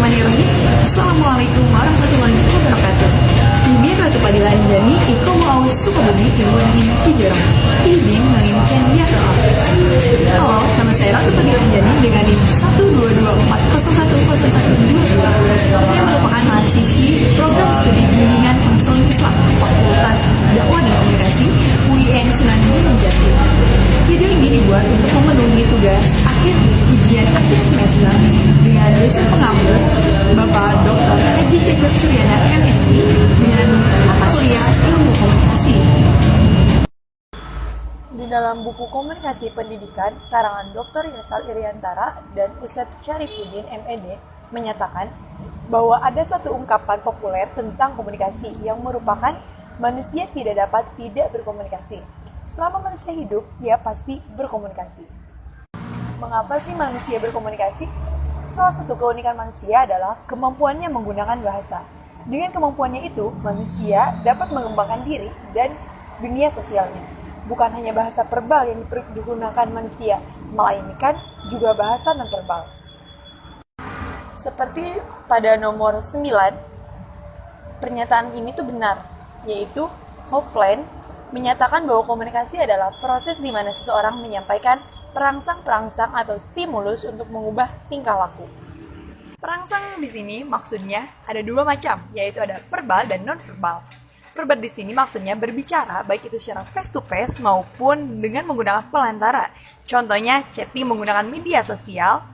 Bismillahirrahmanirrahim. Assalamualaikum warahmatullahi wabarakatuh. Ini Ratu Padilla Anjani, Iko mau Sukabumi, Ilmuddin Cijerong. Izin mengincen dia doa. Halo, nama saya Ratu Padilla Anjani dengan NIM 122401012 yang merupakan mahasiswi program studi bimbingan konseling Islam Fakultas Dakwah dan Komunikasi UIN Sunan Gunung Jati. Video ini dibuat untuk memenuhi tugas akhir ujian akhir semester dengan dosen pengampu Bapak Dr. Haji Cecep Suryana MSI dengan mata kuliah ilmu komunikasi. Di dalam buku Komunikasi Pendidikan karangan Dr. Yasal Iriantara dan Ustadz Syarifuddin MED menyatakan bahwa ada satu ungkapan populer tentang komunikasi yang merupakan manusia tidak dapat tidak berkomunikasi. Selama manusia hidup, ia pasti berkomunikasi. Mengapa sih manusia berkomunikasi? Salah satu keunikan manusia adalah kemampuannya menggunakan bahasa. Dengan kemampuannya itu, manusia dapat mengembangkan diri dan dunia sosialnya. Bukan hanya bahasa verbal yang digunakan manusia, melainkan juga bahasa non-verbal. Seperti pada nomor 9, pernyataan ini tuh benar, yaitu Hofland menyatakan bahwa komunikasi adalah proses di mana seseorang menyampaikan perangsang-perangsang atau stimulus untuk mengubah tingkah laku. Perangsang di sini maksudnya ada dua macam, yaitu ada verbal dan non-verbal. Verbal di sini maksudnya berbicara, baik itu secara face-to-face maupun dengan menggunakan pelantara. Contohnya chatting menggunakan media sosial,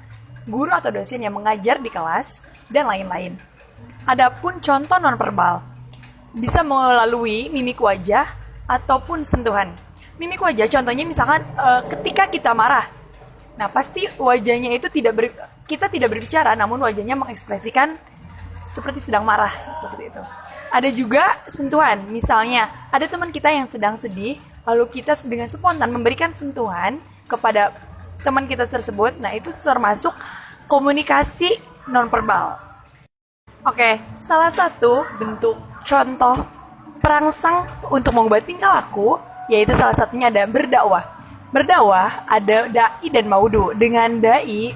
guru atau dosen yang mengajar di kelas, dan lain-lain. Adapun contoh non-verbal, bisa melalui mimik wajah ataupun sentuhan. Mimik wajah contohnya misalkan ketika kita marah. Nah, pasti wajahnya itu kita tidak berbicara, namun wajahnya mengekspresikan seperti sedang marah, seperti itu. Ada juga sentuhan, misalnya ada teman kita yang sedang sedih, lalu kita dengan spontan memberikan sentuhan kepada teman kita tersebut. Nah, itu termasuk komunikasi nonverbal. Oke, salah satu bentuk contoh perangsang untuk mengubah tingkah laku, yaitu salah satunya ada berdakwah. Berdakwah ada dai dan maudu. Dengan dai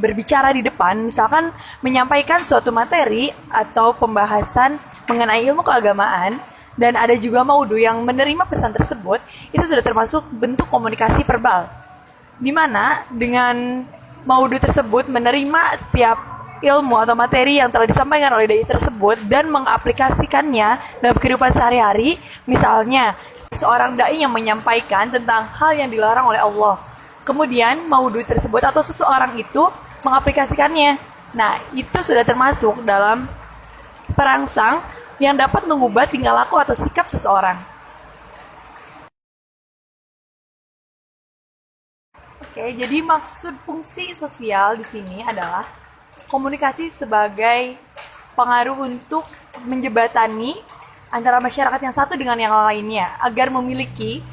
berbicara di depan, misalkan menyampaikan suatu materi atau pembahasan mengenai ilmu keagamaan, dan ada juga maudu yang menerima pesan tersebut, itu sudah termasuk bentuk komunikasi verbal. Di mana dengan maudu tersebut menerima setiap ilmu atau materi yang telah disampaikan oleh dai tersebut dan mengaplikasikannya dalam kehidupan sehari-hari. Misalnya, seorang dai yang menyampaikan tentang hal yang dilarang oleh Allah. Kemudian, maudhu tersebut atau seseorang itu mengaplikasikannya. Nah, itu sudah termasuk dalam perangsang yang dapat mengubah tingkah laku atau sikap seseorang. Oke, jadi maksud fungsi sosial di sini adalah komunikasi sebagai pengaruh untuk menjembatani antara masyarakat yang satu dengan yang lainnya agar memiliki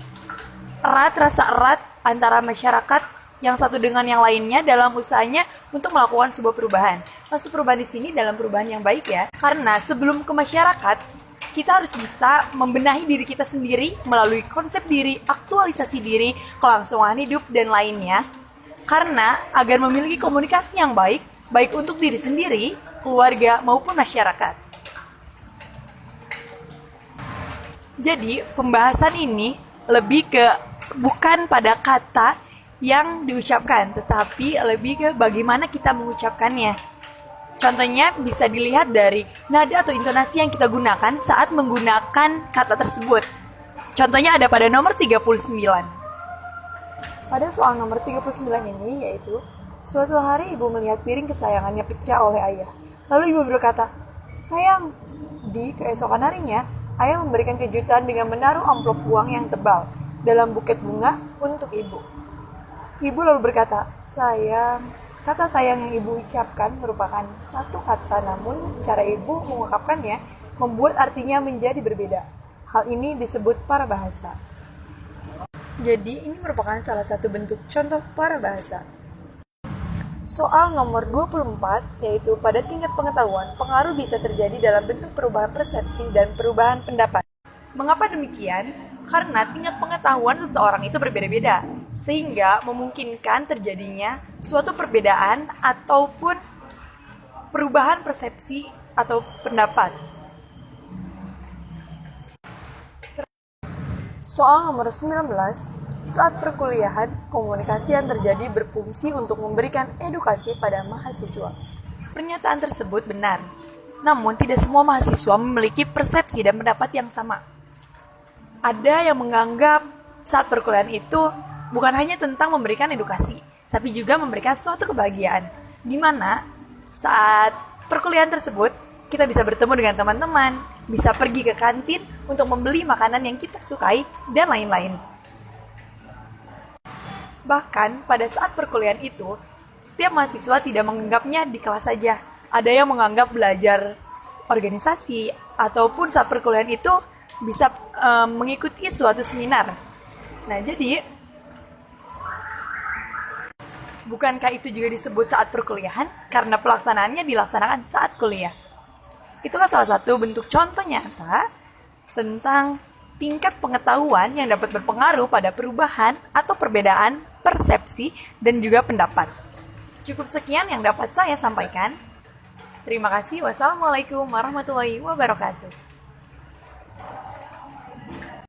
rasa erat antara masyarakat yang satu dengan yang lainnya dalam usahanya untuk melakukan sebuah perubahan. Maksud perubahan di sini dalam perubahan yang baik ya. Karena sebelum ke masyarakat, kita harus bisa membenahi diri kita sendiri melalui konsep diri, aktualisasi diri, kelangsungan hidup dan lainnya. Karena agar memiliki komunikasi yang baik untuk diri sendiri, keluarga, maupun masyarakat. Jadi, pembahasan ini lebih ke bukan pada kata yang diucapkan, tetapi lebih ke bagaimana kita mengucapkannya. Contohnya bisa dilihat dari nada atau intonasi yang kita gunakan saat menggunakan kata tersebut. Contohnya ada pada nomor 39. Pada soal nomor 39 ini yaitu, suatu hari ibu melihat piring kesayangannya pecah oleh ayah. Lalu ibu berkata, "Sayang." Di keesokan harinya, ayah memberikan kejutan dengan menaruh amplop uang yang tebal dalam buket bunga untuk ibu. Ibu lalu berkata, "Sayang." Kata sayang yang ibu ucapkan merupakan satu kata, namun cara ibu mengungkapkannya membuat artinya menjadi berbeda. Hal ini disebut parabahasa. Jadi ini merupakan salah satu bentuk contoh parabahasa. Soal nomor 24, yaitu pada tingkat pengetahuan, pengaruh bisa terjadi dalam bentuk perubahan persepsi dan perubahan pendapat. Mengapa demikian? Karena tingkat pengetahuan seseorang itu berbeda-beda, sehingga memungkinkan terjadinya suatu perbedaan ataupun perubahan persepsi atau pendapat. Soal nomor 19, saat perkuliahan, komunikasi yang terjadi berfungsi untuk memberikan edukasi pada mahasiswa. Pernyataan tersebut benar, namun tidak semua mahasiswa memiliki persepsi dan pendapat yang sama. Ada yang menganggap saat perkuliahan itu bukan hanya tentang memberikan edukasi, tapi juga memberikan suatu kebahagiaan, di mana saat perkuliahan tersebut kita bisa bertemu dengan teman-teman, bisa pergi ke kantin untuk membeli makanan yang kita sukai, dan lain-lain. Bahkan pada saat perkuliahan itu, setiap mahasiswa tidak menganggapnya di kelas saja. Ada yang menganggap belajar organisasi, ataupun saat perkuliahan itu bisa mengikuti suatu seminar. Nah, jadi bukankah itu juga disebut saat perkuliahan? Karena pelaksanaannya dilaksanakan saat kuliah. Itulah salah satu bentuk contoh nyata tentang tingkat pengetahuan yang dapat berpengaruh pada perubahan atau perbedaan persepsi dan juga pendapat. Cukup sekian yang dapat saya sampaikan. Terima kasih. Wassalamualaikum warahmatullahi wabarakatuh.